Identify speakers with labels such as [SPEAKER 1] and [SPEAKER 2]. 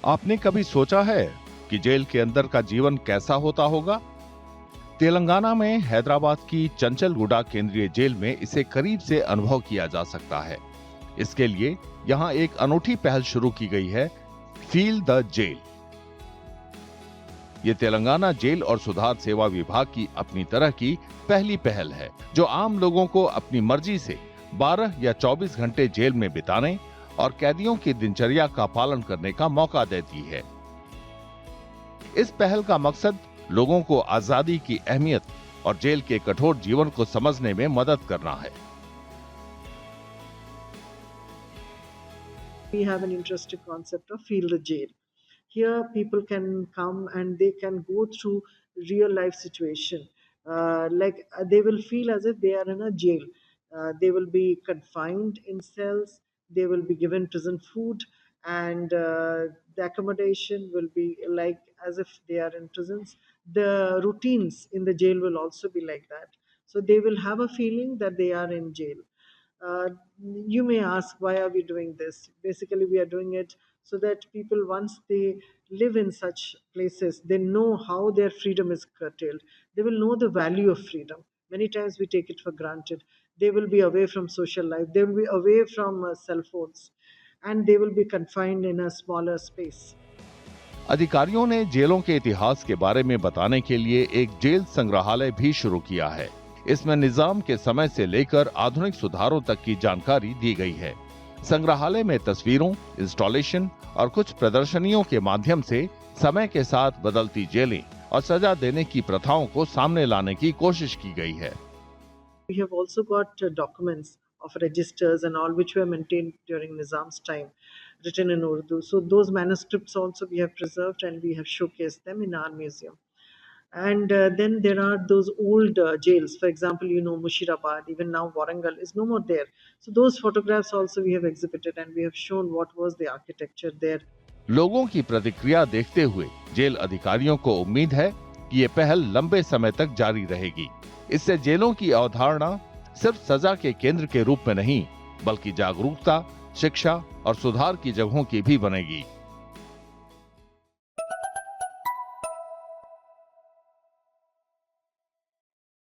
[SPEAKER 1] आपने कभी सोचा है कि जेल के अंदर का जीवन कैसा होता होगा? तेलंगाना में हैदराबाद की चंचलगुडा केंद्रीय जेल में इसे करीब से अनुभव किया जा सकता है। इसके लिए यहाँ एक अनूठी पहल शुरू की गई है, फील द जेल। ये तेलंगाना जेल और सुधार सेवा विभाग की अपनी तरह की पहली पहल है, जो आम लोगों को अपनी मर्जी से 12 या 24 घंटे जेल में बिताने और कैदियों की दिनचर्या का पालन करने का मौका देती है। इस पहल का मकसद लोगों को आजादी की अहमियत और जेल के कठोर जीवन को समझने में मदद करना है।
[SPEAKER 2] We have an interesting concept of feel the jail. Here people can come and they can go through real life situation. They will feel as if they are in a jail. They will be confined in cells. They will be given prison food, and the accommodation will be like as if they are in prisons. The routines in the jail will also be like that. So they will have a feeling that they are in jail. uh, you may ask, why are we doing this? Basically, we are doing it so that people, once they live in such places, they know how their freedom is curtailed. They will know the value of freedom. Many times we take it for granted. They will be away from social life, they will be away from cell phones, and they will be confined in a smaller space.
[SPEAKER 1] अधिकारियों ने जेलों के इतिहास के बारे में बताने के लिए एक जेल संग्रहालय भी शुरू किया है। इसमें निजाम के समय से लेकर आधुनिक सुधारों तक की जानकारी दी गई है। संग्रहालय में तस्वीरों, इंस्टॉलेशन और कुछ प्रदर्शनियों के माध्यम से समय के साथ बदलती जेलें और सजा देने की प्रथाओं को सामने लाने की कोशिश की गई है।
[SPEAKER 2] We have also got documents of registers and all which were maintained during Nizam's time, written in Urdu. So those manuscripts also we have preserved and we have showcased them in our museum. And then there are those old jails. For example, Mushirabad, even now Warangal is no more there. So those photographs also we have exhibited and we have shown what was the architecture there.
[SPEAKER 1] लोगों की प्रतिक्रिया देखते हुए jail अधिकारियों को उम्मीद है कि ये पहल लंबे समय तक जारी रहेगी। इससे जेलों की अवधारणा सिर्फ सजा के केंद्र के रूप में नहीं, बल्कि जागरूकता, शिक्षा और सुधार की जगहों की भी बनेगी।